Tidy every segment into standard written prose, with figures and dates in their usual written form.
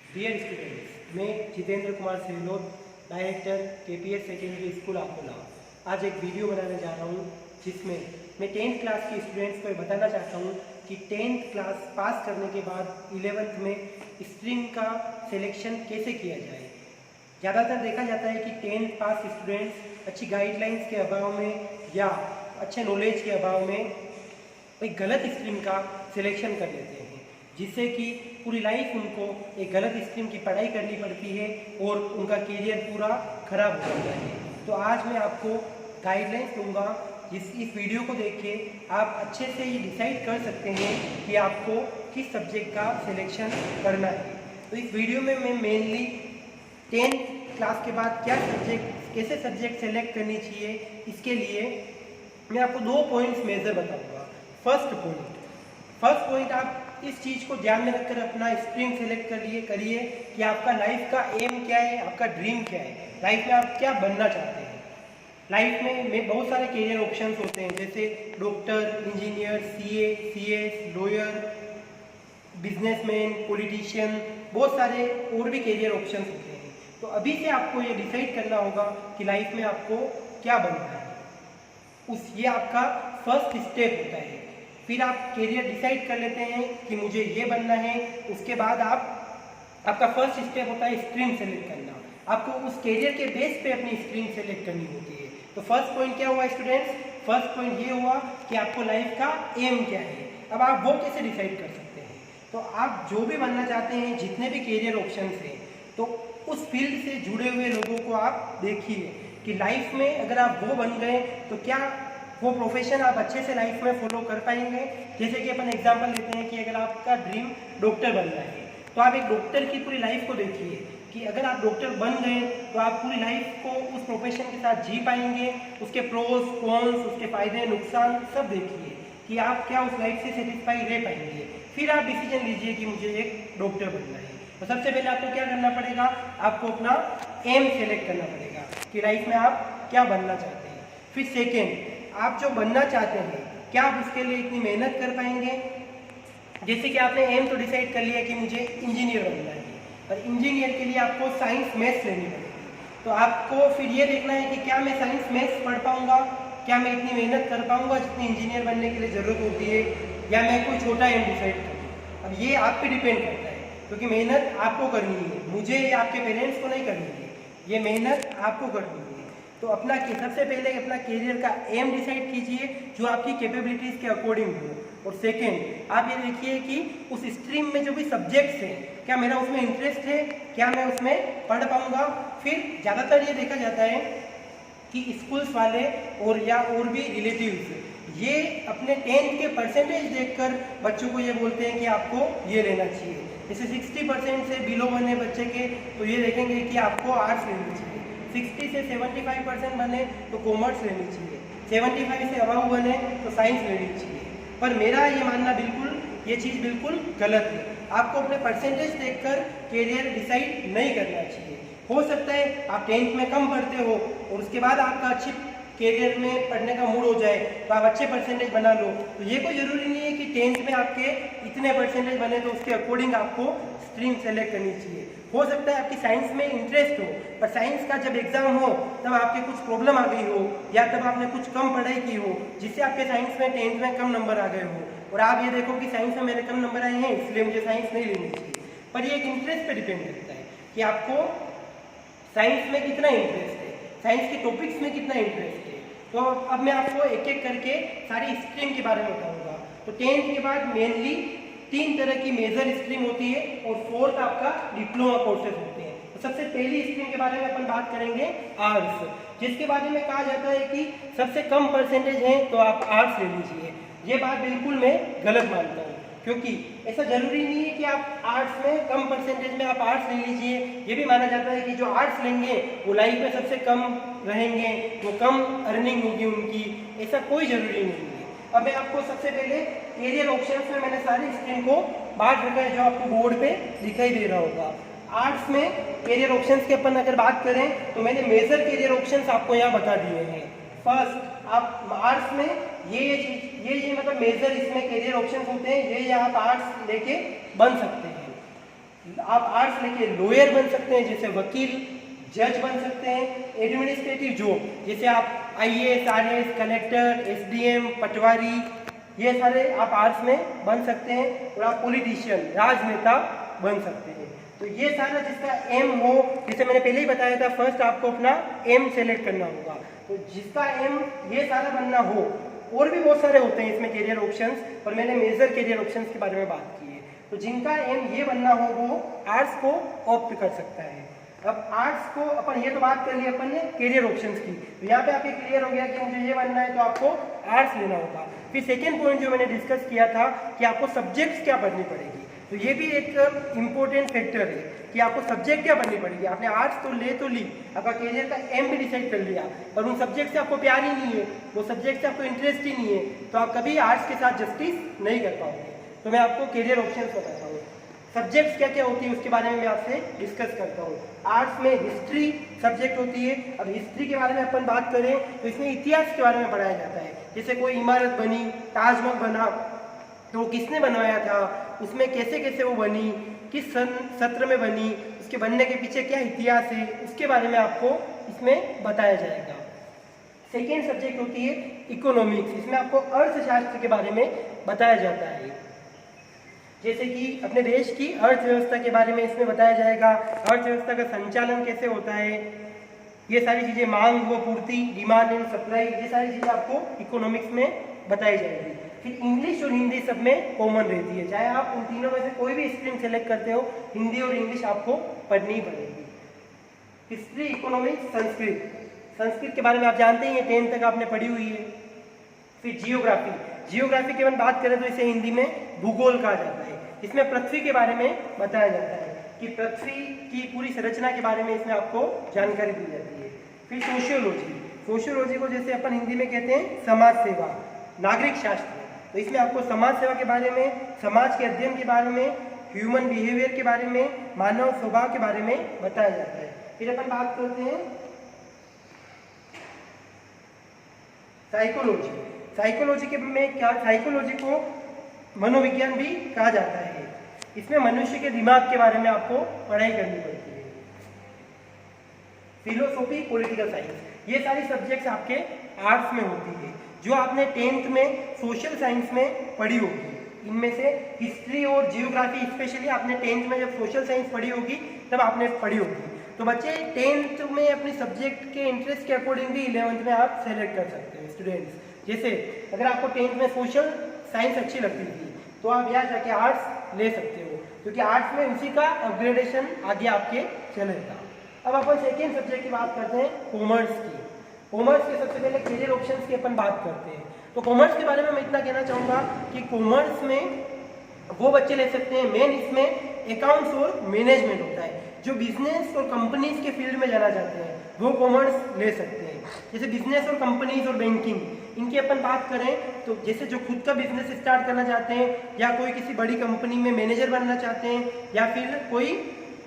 Dear students, मैं Jitendra Kumar Sehlot, director KPS secondary school Akola, आज एक वीडियो बनाने जा रहा हूँ जिसमें मैं 10th क्लास के स्टूडेंट्स को बताना चाहता हूँ कि 10th क्लास पास करने के बाद 11th में स्ट्रीम का सिलेक्शन कैसे किया जाए। ज़्यादातर देखा जाता है कि 10th पास स्टूडेंट्स अच्छी गाइडलाइंस के अभाव में या अच्छे नॉलेज के अभाव में एक गलत स्ट्रीम का सिलेक्शन कर लेते हैं, जिससे कि पूरी लाइफ उनको एक गलत स्ट्रीम की पढ़ाई करनी पड़ती है और उनका करियर पूरा खराब हो जाता है। तो आज मैं आपको गाइडलाइंस दूंगा, इस वीडियो को देख के आप अच्छे से ये डिसाइड कर सकते हैं कि आपको किस सब्जेक्ट का सिलेक्शन करना है। तो इस वीडियो में मैं मेनली 10th क्लास के बाद कैसे सब्जेक्ट सेलेक्ट करनी चाहिए, इसके लिए मैं आपको 2 पॉइंट्स मेजर बताऊंगा। फर्स्ट पॉइंट, आप इस चीज़ को ध्यान में रखकर अपना स्ट्रीम सेलेक्ट करिए कि आपका लाइफ का एम क्या है, आपका ड्रीम क्या है, लाइफ में आप क्या बनना चाहते हैं। लाइफ में बहुत सारे करियर ऑप्शंस होते हैं, जैसे doctor, engineer, CA, CS, lawyer, businessman, politician, बहुत सारे और भी करियर ऑप्शंस होते हैं। तो अभी से आपको ये डिसाइड करना होगा कि लाइफ में आपको क्या बनना है। ये आपका फर्स्ट स्टेप होता है। फिर आप करियर डिसाइड कर लेते हैं कि मुझे ये बनना है। उसके बाद आपका फर्स्ट स्टेप होता है स्ट्रीम सेलेक्ट करना। आपको उस करियर के बेस पे अपनी स्ट्रीम सेलेक्ट करनी होती है। तो फर्स्ट पॉइंट क्या हुआ स्टूडेंट्स? फर्स्ट पॉइंट ये हुआ कि आपको लाइफ का एम क्या है। अब आप वो कैसे डिसाइड कर सकते हैं? तो आप जो भी बनना चाहते हैं, जितने भी करियर ऑप्शन हैं, तो उस फील्ड से जुड़े हुए लोगों को आप देखिए कि लाइफ में अगर आप वो बन गए तो क्या वो प्रोफेशन आप अच्छे से लाइफ में फॉलो कर पाएंगे। जैसे कि अपन एग्जांपल लेते हैं कि अगर आपका ड्रीम डॉक्टर बनना है, तो आप एक डॉक्टर की पूरी लाइफ को देखिए कि अगर आप डॉक्टर बन गए तो आप पूरी लाइफ को उस प्रोफेशन के साथ जी पाएंगे। उसके प्रोज कॉन्स, उसके फायदे नुकसान सब देखिए कि आप क्या उस लाइफ से सेटिस्फाई रह पाएंगे। फिर आप डिसीजन लीजिए कि मुझे एक डॉक्टर बनना है। तो सबसे पहले आपको क्या करना पड़ेगा? आपको अपना एम सेलेक्ट करना पड़ेगा कि लाइफ में आप क्या बनना चाहते हैं। फिर सेकेंड, आप जो बनना चाहते हैं क्या आप उसके लिए इतनी मेहनत कर पाएंगे। जैसे कि आपने एम तो डिसाइड कर लिया कि मुझे इंजीनियर बनना है, और इंजीनियर के लिए आपको साइंस मैथ्स लेनी पड़ेगी। तो आपको फिर ये देखना है कि क्या मैं साइंस मैथ्स पढ़ पाऊंगा, क्या मैं इतनी मेहनत कर पाऊंगा जितनी इंजीनियर बनने के लिए ज़रूरत होती है, या मैं कोई छोटा एम डिसाइड करूँ। अब ये आप पे डिपेंड करता है, क्योंकि मेहनत आपको करनी है, मुझे या आपके पेरेंट्स को नहीं करनी है। ये मेहनत आपको करनी है। तो सबसे पहले अपना करियर का एम डिसाइड कीजिए जो आपकी कैपेबिलिटीज़ के अकॉर्डिंग हो। और सेकेंड, आप ये देखिए कि उस स्ट्रीम में जो भी सब्जेक्ट्स हैं, क्या मेरा उसमें इंटरेस्ट है, क्या मैं उसमें पढ़ पाऊंगा। फिर ज़्यादातर ये देखा जाता है कि स्कूल्स वाले और भी रिलेटिव्स ये अपने 10th के परसेंटेज देखकर बच्चों को ये बोलते हैं कि आपको ये लेना चाहिए। जैसे 60% से बिलो बने बच्चे के तो ये देखेंगे कि आपको आर्ट्स लेनी चाहिए, 60 से 75% बने तो कॉमर्स लेनी चाहिए, 75 से अबव बने तो साइंस लेनी चाहिए। पर मेरा ये मानना ये चीज़ बिल्कुल गलत है। आपको अपने परसेंटेज देखकर करियर डिसाइड नहीं करना चाहिए। हो सकता है आप 10th में कम पढ़ते हो और उसके बाद आपका अच्छी करियर में पढ़ने का मूड हो जाए तो आप अच्छे परसेंटेज बना लो। तो ये कोई ज़रूरी नहीं है कि 10th में आपके इतने परसेंटेज बने तो उसके अकॉर्डिंग आपको स्ट्रीम सेलेक्ट करनी चाहिए। हो सकता है आपकी साइंस में इंटरेस्ट हो, पर साइंस का जब एग्जाम हो तब आपके कुछ प्रॉब्लम आ गई हो, या तब आपने कुछ कम पढ़ाई की हो जिससे आपके साइंस में 10th में कम नंबर आ गए हो, और आप ये देखो कि साइंस में मेरे कम नंबर आए हैं इसलिए मुझे साइंस नहीं लेनी चाहिए। पर ये एक इंटरेस्ट पे डिपेंड करता है कि आपको साइंस में कितना इंटरेस्ट है, साइंस के टॉपिक्स में कितना इंटरेस्ट है। तो अब मैं आपको एक एक करके सारी स्ट्रीम के बारे में बताऊंगा। तो 10th के बाद मेनली 3 तरह की मेजर स्ट्रीम होती है और 4th आपका डिप्लोमा कोर्सेज होते हैं। तो सबसे पहली स्ट्रीम के बारे में अपन बात करेंगे आर्ट्स, जिसके बारे में कहा जाता है कि सबसे कम परसेंटेज है तो आप आर्ट्स ले लीजिए। ये बात बिल्कुल मैं गलत मानता हूँ, क्योंकि ऐसा जरूरी नहीं है कि आप आर्ट्स में कम परसेंटेज में आप आर्ट्स ले लीजिए। ये भी माना जाता है कि जो आर्ट्स लेंगे वो लाइफ में सबसे कम रहेंगे, वो कम अर्निंग होगी उनकी। ऐसा कोई ज़रूरी नहीं है। अब मैं आपको सबसे पहले करियर ऑप्शंस में मैंने सारी स्ट्रीम को बांट रखा है जो आपको बोर्ड पे दिखाई दे रहा होगा। आर्ट्स में करियर ऑप्शंस की अपन अगर बात करें तो मैंने मेजर करियर ऑप्शंस आपको यहाँ बता दिए हैं। फर्स्ट, आप आर्ट्स में मतलब मेजर इसमें करियर ऑप्शंस होते हैं, ये आप आर्ट्स लेके बन सकते हैं। आप आर्ट्स लेके लॉयर बन सकते हैं, जैसे वकील, जज बन सकते हैं। एडमिनिस्ट्रेटिव जॉब जैसे आप आईएएस, आरएएस, कलेक्टर, एसडीएम, पटवारी, ये सारे आप आर्ट्स में बन सकते हैं। और आप पॉलिटिशियन, राजनेता बन सकते हैं। तो ये सारा जिसका एम हो, जैसे मैंने पहले ही बताया था, फर्स्ट आपको अपना एम सेलेक्ट करना होगा। तो जिसका एम ये सारा बनना हो, और भी बहुत सारे होते हैं इसमें कैरियर ऑप्शंस, और मैंने मेजर कैरियर ऑप्शंस के बारे में बात की है। तो जिनका एम ये बनना हो वो आर्ट्स को ऑप्ट कर सकता है। अब आर्ट्स को अपन ये तो बात कर ली अपन ने कैरियर ऑप्शंस की, तो यहाँ पे आपके क्लियर हो गया कि मुझे ये बनना है तो आपको आर्ट्स लेना होगा। फिर सेकेंड पॉइंट जो मैंने डिस्कस किया था कि आपको सब्जेक्ट्स क्या पढ़नी पड़ेगी, तो ये भी एक इम्पोर्टेंट फैक्टर है कि आपको सब्जेक्ट क्या पढ़नी पड़ेगी। आपने आर्ट्स तो ली, आपका कैरियर का एम भी डिसाइड कर लिया, पर उन सब्जेक्ट से आपको प्यार ही नहीं है, वो सब्जेक्ट से आपको इंटरेस्ट ही नहीं है, तो आप कभी आर्ट्स के साथ जस्टिस नहीं कर पाओगे। तो मैं आपको कैरियर ऑप्शंस बताता हूँ। सब्जेक्ट्स क्या क्या होती है उसके बारे में मैं आपसे डिस्कस करता हूँ। आर्ट्स में हिस्ट्री सब्जेक्ट होती है। अब हिस्ट्री के बारे में अपन बात करें तो इसमें इतिहास के बारे में पढ़ाया जाता है। जैसे कोई इमारत बनी, ताजमहल बना, तो किसने बनवाया था, उसमें कैसे कैसे वो बनी, किस सत्र में बनी, उसके बनने के पीछे क्या इतिहास है, उसके बारे में आपको इसमें बताया जाएगा। सेकेंड सब्जेक्ट होती है इकोनॉमिक्स। इसमें आपको अर्थशास्त्र के बारे में बताया जाता है। जैसे कि अपने देश की अर्थव्यवस्था के बारे में इसमें बताया जाएगा, अर्थव्यवस्था का संचालन कैसे होता है, ये सारी चीज़ें, मांग व पूर्ति, डिमांड एंड सप्लाई, ये सारी चीज़ें आपको इकोनॉमिक्स में बताई जाएगी। फिर इंग्लिश और हिंदी सब में कॉमन रहती है, चाहे आप उन तीनों में से कोई भी स्ट्रीम सेलेक्ट करते हो, हिंदी और इंग्लिश आपको पढ़नी ही पड़ेगी। हिस्ट्री, इकोनॉमिक्स, संस्कृत के बारे में आप जानते ही हैं, 10th तक आपने पढ़ी हुई है। फिर जियोग्राफी की अपन बात करें तो इसे हिंदी में भूगोल कहा जाता है। इसमें पृथ्वी के बारे में बताया जाता है कि पृथ्वी की पूरी संरचना के बारे में इसमें आपको जानकारी दी जाती है। फिर सोशियोलॉजी को जैसे अपन हिंदी में कहते हैं समाज सेवा, नागरिक शास्त्र, तो इसमें आपको समाज सेवा के बारे में, समाज के अध्ययन के बारे में, ह्यूमन बिहेवियर के बारे में, मानव स्वभाव के बारे में बताया जाता है। फिर अपन बात करते हैं साइकोलॉजी को मनोविज्ञान भी कहा जाता है। इसमें मनुष्य के दिमाग के बारे में आपको पढ़ाई करनी पड़ती है। फिलोसॉफी, पॉलिटिकल साइंस, ये सारी सब्जेक्ट्स आपके आर्ट्स में होती है, जो आपने 10th में सोशल साइंस में पढ़ी होगी। इनमें से हिस्ट्री और जियोग्राफी स्पेशली आपने 10th में जब सोशल साइंस पढ़ी होगी तब आपने पढ़ी होगी। तो बच्चे 10th में अपनी सब्जेक्ट के इंटरेस्ट के अकॉर्डिंग भी 11th में आप सेलेक्ट कर सकते हैं स्टूडेंट्स। जैसे अगर आपको 10th में सोशल साइंस अच्छी लगती थी तो आप यहाँ जाके आर्ट्स ले सकते हो, क्योंकि आर्ट्स में उसी का अपग्रेडेशन आगे आपके चलेगा। अब अपन सेकेंड सब्जेक्ट की बात करते हैं कॉमर्स की। कॉमर्स के सबसे पहले कैरियर ऑप्शंस की अपन बात करते हैं। तो कॉमर्स के बारे में मैं इतना कहना चाहूँगा कि कॉमर्स में वो बच्चे ले सकते हैं, मेन इसमें अकाउंट्स और मैनेजमेंट होता है। जो बिजनेस और कंपनीज के फील्ड में जाना चाहते हैं वो कॉमर्स ले सकते हैं। जैसे बिजनेस और कंपनीज और बैंकिंग, इनकी अपन बात करें तो जैसे जो खुद का बिजनेस स्टार्ट करना चाहते हैं, या कोई किसी बड़ी कंपनी में मैनेजर बनना चाहते हैं, या फिर कोई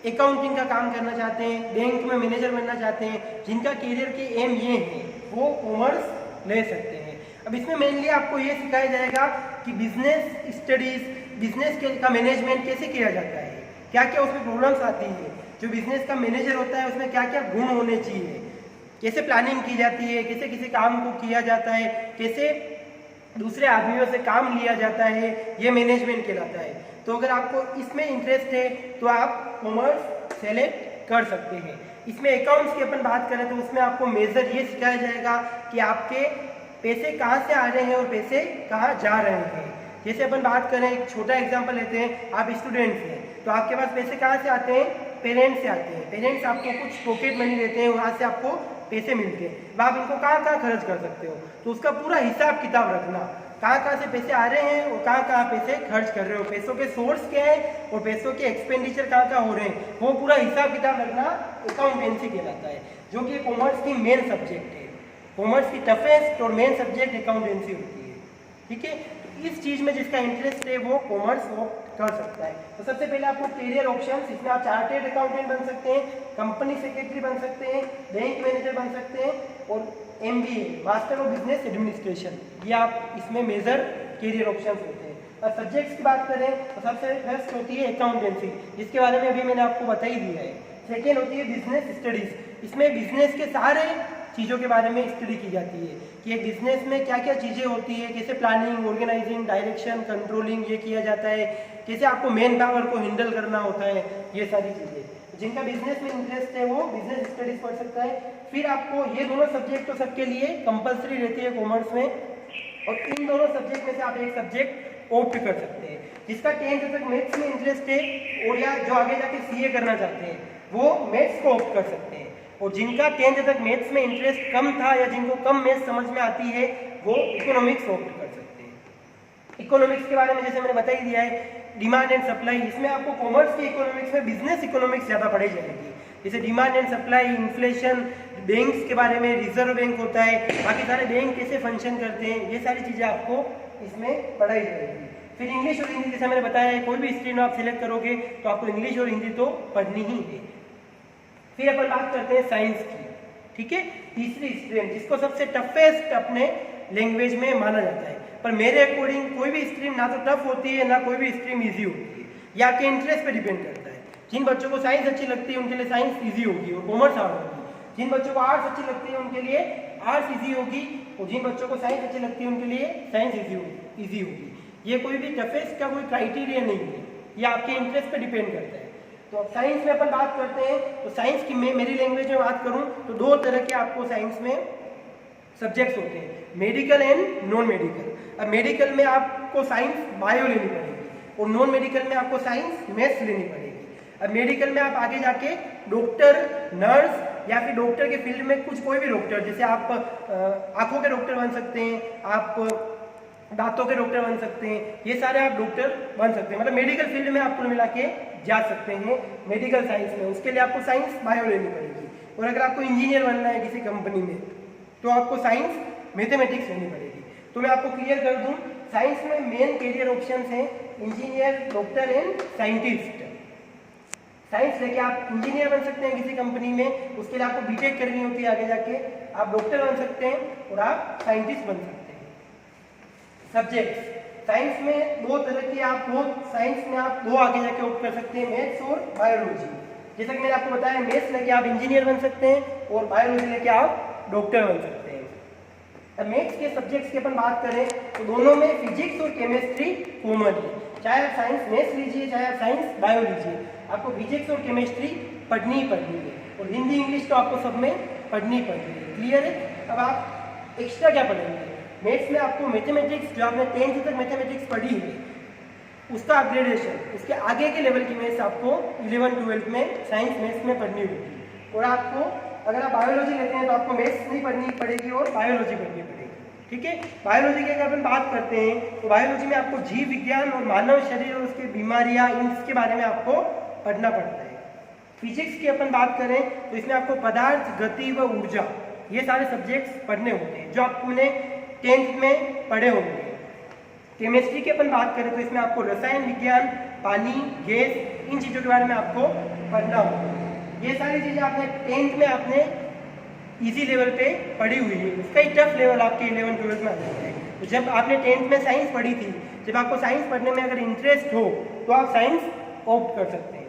अकाउंटिंग का काम करना चाहते हैं, बैंक में मैनेजर बनना चाहते हैं, जिनका कैरियर के एम ये है, वो कॉमर्स ले सकते हैं। अब इसमें मेनली आपको ये सिखाया जाएगा कि बिजनेस स्टडीज, बिजनेस का मैनेजमेंट कैसे किया जाता है, क्या क्या उसमें प्रॉब्लम्स आती है, जो बिजनेस का मैनेजर होता है उसमें क्या क्या गुण होने चाहिए, कैसे प्लानिंग की जाती है, कैसे किसी काम को किया जाता है, कैसे दूसरे आदमियों से काम लिया जाता है, ये मैनेजमेंट कहलाता है। तो अगर आपको इसमें इंटरेस्ट है तो आप कॉमर्स सेलेक्ट कर सकते हैं। इसमें अकाउंट्स की अपन बात करें तो उसमें आपको मेजर ये सिखाया जाएगा कि आपके पैसे कहाँ से आ रहे हैं और पैसे कहाँ जा रहे हैं। जैसे अपन बात करें, एक छोटा एग्जांपल लेते हैं, आप स्टूडेंट्स हैं तो आपके पास पैसे कहाँ से आते हैं, पेरेंट्स से आते हैं। पेरेंट्स आपको कुछ पॉकेट मनी देते हैं, वहाँ से आपको पैसे मिलते हैं, अब आप इनको कहाँ कहाँ खर्च कर सकते हो, तो उसका पूरा हिसाब किताब रखना, कहाँ कहाँ से पैसे आ रहे हैं और कहाँ कहाँ पैसे खर्च कर रहे हो, पैसों के सोर्स क्या है और पैसों के एक्सपेंडिचर कहाँ कहाँ हो रहे हैं, वो पूरा हिसाब किताब रखना अकाउंटेंसी कहलाता है, जो कि कॉमर्स की मेन सब्जेक्ट है। कॉमर्स की टफेस्ट और मेन सब्जेक्ट अकाउंटेंसी होती है, ठीक है। तो इस चीज़ में जिसका इंटरेस्ट है वो कॉमर्स कर सकता है। तो सबसे पहले आपको कैरियर ऑप्शंस, इसमें आप चार्टेड अकाउंटेंट बन सकते हैं, कंपनी सेक्रेटरी बन सकते हैं, बैंक मैनेजर बन सकते हैं, और MBA, master of business administration, ये आप इसमें मेजर कैरियर ऑप्शंस होते हैं। और सब्जेक्ट्स की बात करें तो सबसे फर्स्ट होती है अकाउंटेंसी, जिसके बारे में अभी मैंने आपको बता ही दिया है। सेकेंड होती है बिजनेस स्टडीज, इसमें बिजनेस के सारे चीज़ों के बारे में स्टडी की जाती है कि एक बिजनेस में क्या क्या चीज़ें होती है, कैसे प्लानिंग, ऑर्गेनाइजिंग, डायरेक्शन, कंट्रोलिंग ये किया जाता है, कैसे आपको मेन पावर को हैंडल करना होता है, ये सारी चीज़ें। जिनका बिजनेस में इंटरेस्ट है वो बिजनेस स्टडीज पढ़ सकता है। फिर आपको ये दोनों सब्जेक्ट तो सबके लिए कंपलसरी रहती है कॉमर्स में, और इन दोनों सब्जेक्ट में से आप एक सब्जेक्ट ऑप्ट कर सकते हैं। जिसका 10th तक मैथ्स में इंटरेस्ट है और या जो आगे जाके सीए करना चाहते हैं वो मैथ्स को ऑप्ट कर सकते हैं, और जिनका 10th तक मैथ्स में इंटरेस्ट कम था या जिनको कम मैथ्स समझ में आती है वो इकोनॉमिक्स ऑप्ट कर सकते हैं। इकोनॉमिक्स के बारे में जैसे मैंने बता ही दिया है, डिमांड एंड सप्लाई, इसमें आपको कॉमर्स के इकोनॉमिक्स में बिजनेस इकोनॉमिक्स ज़्यादा पढ़ाई जाएगी, जैसे demand and supply, inflation, banks के बारे में, रिजर्व बैंक होता है, बाकी सारे बैंक कैसे फंक्शन करते हैं, ये सारी चीज़ें आपको इसमें पढ़ाई जाएगी। फिर इंग्लिश और हिंदी, जैसे मैंने बताया है, कोई भी स्ट्रीम आप सिलेक्ट करोगे तो आपको इंग्लिश और हिंदी तो पढ़नी ही है। फिर अपन बात करते हैं साइंस की, ठीक है, तीसरी स्ट्रीम जिसको सबसे टफेस्ट अपने लैंग्वेज में माना जाता है, पर मेरे अकॉर्डिंग कोई भी स्ट्रीम ना तो टफ होती है ना कोई भी स्ट्रीम इजी होती है, ये आपके इंटरेस्ट पे डिपेंड करता है। जिन बच्चों को साइंस अच्छी लगती है उनके लिए साइंस इजी होगी और कॉमर्स हार्ड होगी, जिन बच्चों को आर्ट्स अच्छी लगती है उनके लिए आर्ट्स इजी होगी, और जिन बच्चों को साइंस अच्छी लगती है उनके लिए साइंस इजी होगी। ये कोई भी टफेस्ट का कोई क्राइटेरिया नहीं है, ये आपके इंटरेस्ट पे डिपेंड करता है। तो साइंस में अपन बात करते हैं, तो साइंस की मैं मेरी लैंग्वेज में बात करूं तो दो तरह के आपको साइंस में सब्जेक्ट्स होते हैं, मेडिकल एंड नॉन मेडिकल। अब मेडिकल में आपको साइंस बायो लेनी पड़ेगी और नॉन मेडिकल में आपको साइंस मैथ्स लेनी पड़ेगी। अब मेडिकल में आप आगे जाके डॉक्टर, नर्स या फिर डॉक्टर के फील्ड में कुछ कोई भी डॉक्टर, जैसे आप आंखों के डॉक्टर बन सकते हैं, आप दांतों के डॉक्टर बन सकते हैं, ये सारे आप डॉक्टर बन सकते हैं, मतलब मेडिकल फील्ड में आप कुल मिला के जा सकते हैं मेडिकल साइंस में। उसके लिए आपको साइंस बायो लेनी पड़ेगी, और अगर आपको इंजीनियर बनना है किसी कंपनी में तो आपको साइंस मैथमेटिक्स लेनी पड़ेगी। तो मैं आपको क्लियर कर दूं, साइंस में मेन कैरियर ऑप्शंस हैं engineer, doctor and scientist. Science लेके आप इंजीनियर बन सकते हैं किसी कंपनी में, उसके लिए आपको बीटेक करनी होती है, आगे जाके आप डॉक्टर बन सकते हैं और आप साइंटिस्ट बन सकते हैं। सब्जेक्ट्स साइंस में दो तरह की आपको, साइंस में आप दो आगे जाके ऑप्ट कर सकते हैं, मैथ्स और बायोलॉजी। जैसा कि मैंने आपको बताया, मैथ्स लेके आप इंजीनियर बन सकते हैं और बायोलॉजी लेके आप डॉक्टर बन सकते हैं। अब मैथ्स के सब्जेक्ट्स की अपन बात करें तो दोनों में फिजिक्स और केमिस्ट्री कॉमन है, चाहे आप साइंस मैथ्स लीजिए चाहे आप साइंस बायो लीजिए, आपको फिजिक्स और केमिस्ट्री पढ़नी ही पढ़नी है, और हिंदी इंग्लिश तो आपको सब में पढ़नी ही पढ़नी है। क्लियर है? अब आप एक्स्ट्रा क्या पढ़ेंगे? मैथ्स में आपको मैथमेटिक्स, जो आपने 10th तक मैथमेटिक्स पढ़ी है उसका अपग्रेडेशन, उसके आगे के लेवल की मैथ्स आपको 11th-12th में साइंस मैथ्स में पढ़नी होगी। और आपको अगर आप बायोलॉजी लेते हैं तो आपको मैथ्स नहीं पढ़नी पड़ेगी और बायोलॉजी पढ़नी पड़ेगी, ठीक है। बायोलॉजी की अगर अपन बात करते हैं तो बायोलॉजी में आपको जीव विज्ञान और मानव शरीर और उसके बीमारियां, इसके बारे में आपको पढ़ना पड़ता है। फिजिक्स की अपन बात करें तो इसमें आपको पदार्थ, गति व ऊर्जा, ये सारे सब्जेक्ट्स पढ़ने होते हैं जो आपने 10th में पढ़े होंगे। केमिस्ट्री की अपन बात करें तो इसमें आपको रसायन विज्ञान, पानी, गैस, इन चीज़ों के बारे में आपको पढ़ना होगा। ये सारी चीज़ें आपने 10th में आपने इजी लेवल पे पढ़ी हुई है, उसका ही टफ लेवल आपके 11th-12th में आ जाता है। तो जब आपने 10th में साइंस पढ़ी थी, जब आपको साइंस पढ़ने में अगर इंटरेस्ट हो तो आप साइंस ऑप्ट कर सकते हैं।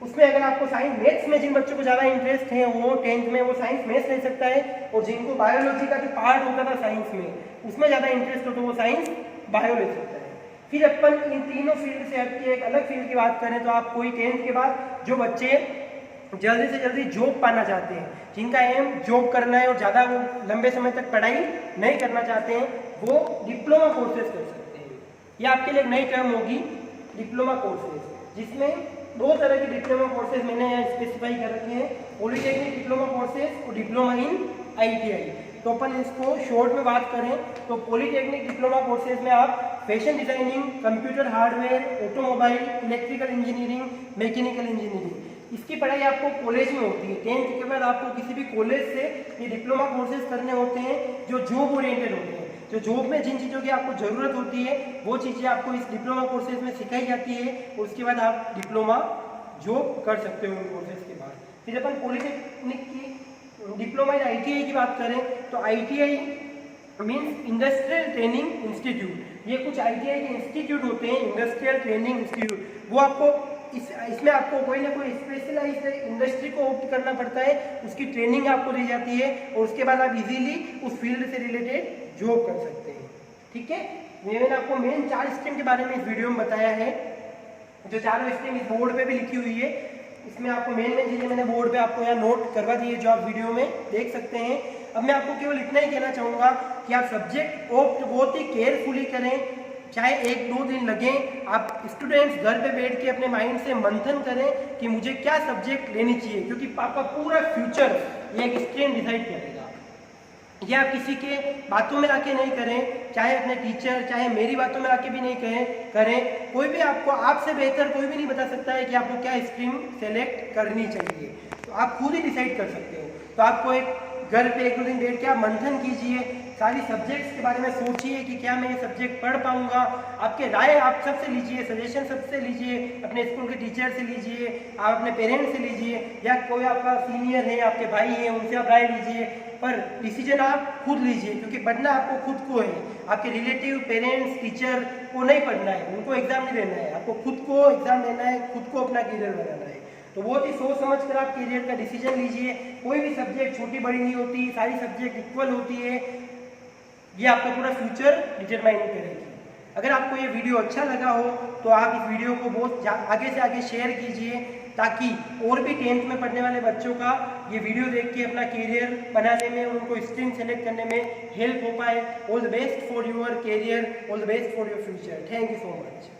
उसमें अगर आपको साइंस मैथ्स में जिन बच्चों को ज़्यादा इंटरेस्ट है वो 10th में वो साइंस मैथ्स ले सकता है, और जिनको बायोलॉजी का जो पार्ट होता था साइंस में उसमें ज़्यादा इंटरेस्ट हो तो वो साइंस बायो ले सकता है। फिर अपन इन तीनों फील्ड से हट के एक अलग फील्ड की बात करें तो आप कोई 10th के बाद जो बच्चे जल्दी से जल्दी जॉब पाना चाहते हैं, जिनका एम जॉब करना है और ज़्यादा वो लंबे समय तक पढ़ाई नहीं करना चाहते हैं, वो डिप्लोमा कोर्सेज कर सकते हैं। ये आपके लिए एक नई टर्म होगी, डिप्लोमा कोर्सेज, जिसमें दो तरह के डिप्लोमा कोर्सेज मैंने यहाँ स्पेसिफाई कर रखे हैं, पॉलीटेक्निक डिप्लोमा कोर्सेज और डिप्लोमा इन ITI। तो अपन इसको शॉर्ट में बात करें तो पॉलीटेक्निक डिप्लोमा कोर्सेज में आप fashion designing, computer hardware, automobile, electrical engineering, mechanical engineering, इसकी पढ़ाई आपको कॉलेज में होती है। 10th के बाद आपको किसी भी कॉलेज से ये डिप्लोमा कोर्सेज करने होते हैं जो जॉब ओरिएंटेड होते हैं, जो जॉब में जिन चीज़ों की आपको ज़रूरत होती है वो चीज़ें आपको इस डिप्लोमा कोर्सेज में सिखाई जाती है, और उसके बाद आप डिप्लोमा जॉब कर सकते हो उन कोर्सेज के बाद। फिर अपन पॉलीटेक्निक की डिप्लोमा इन ITI की बात करें तो ITI means industrial training institute, ये कुछ ITI के इंस्टीट्यूट होते हैं, इंडस्ट्रियल ट्रेनिंग इंस्टीट्यूट, वो आपको इसमें आपको कोई ना कोई स्पेशलाइज्ड इंडस्ट्री को ऑप्ट करना पड़ता है, उसकी ट्रेनिंग आपको दी जाती है और उसके बाद आप इजीली उस फील्ड से रिलेटेड जॉब कर सकते हैं। ठीक है, मैंने आपको मेन 4 स्ट्रीम के बारे में इस वीडियो में बताया है, जो 4 स्ट्रीम इस बोर्ड पे भी लिखी हुई है। इसमें आपको मेन चीज़ें मैंने बोर्ड पे आपको यहाँ नोट करवा दी है, जो आप वीडियो में देख सकते हैं। अब मैं आपको केवल इतना ही कहना चाहूँगा कि आप सब्जेक्ट ऑप्ट बहुत ही केयरफुली करें, चाहे 1-2 दिन लगें। आप स्टूडेंट्स घर पे बैठ के अपने माइंड से मंथन करें कि मुझे क्या सब्जेक्ट लेनी चाहिए, क्योंकि आपका पूरा फ्यूचर ये एक स्ट्रीम डिसाइड करेगा। ये आप किसी के बातों में आके नहीं करें, चाहे अपने टीचर चाहे मेरी बातों में आके भी नहीं करें। कोई भी आपको आपसे बेहतर कोई भी नहीं बता सकता है कि आपको क्या स्ट्रीम सेलेक्ट करनी चाहिए, तो आप खुद ही डिसाइड कर सकते हो। तो आपको एक घर पे 1-2 दिन बैठ के आप मंथन कीजिए, सारी सब्जेक्ट्स के बारे में सोचिए कि क्या मैं ये सब्जेक्ट पढ़ पाऊंगा। आपके राय आप सबसे लीजिए, सजेशन सबसे लीजिए, अपने स्कूल के टीचर से लीजिए, आप अपने पेरेंट्स से लीजिए, या कोई आपका सीनियर है, आपके भाई हैं, उनसे आप राय लीजिए, पर डिसीजन आप खुद लीजिए, क्योंकि पढ़ना आपको खुद को है। आपके रिलेटिव, पेरेंट्स, टीचर को नहीं पढ़ना है, उनको एग्जाम नहीं देना है, आपको खुद को एग्जाम देना है, खुद को अपना करियर बनाना है। तो बहुत ही सोच समझ कर आप करियर का डिसीजन लीजिए। कोई भी सब्जेक्ट छोटी बड़ी नहीं होती, सारी सब्जेक्ट इक्वल होती है, ये आपका पूरा फ्यूचर डिटरमाइन करेगी। अगर आपको ये वीडियो अच्छा लगा हो तो आप इस वीडियो को बहुत आगे से आगे शेयर कीजिए, ताकि और भी 10th में पढ़ने वाले बच्चों का ये वीडियो देख के अपना करियर बनाने में, उनको स्ट्रीम सेलेक्ट करने में हेल्प हो पाए। All the best for your career, all the best for your future. Thank you so much.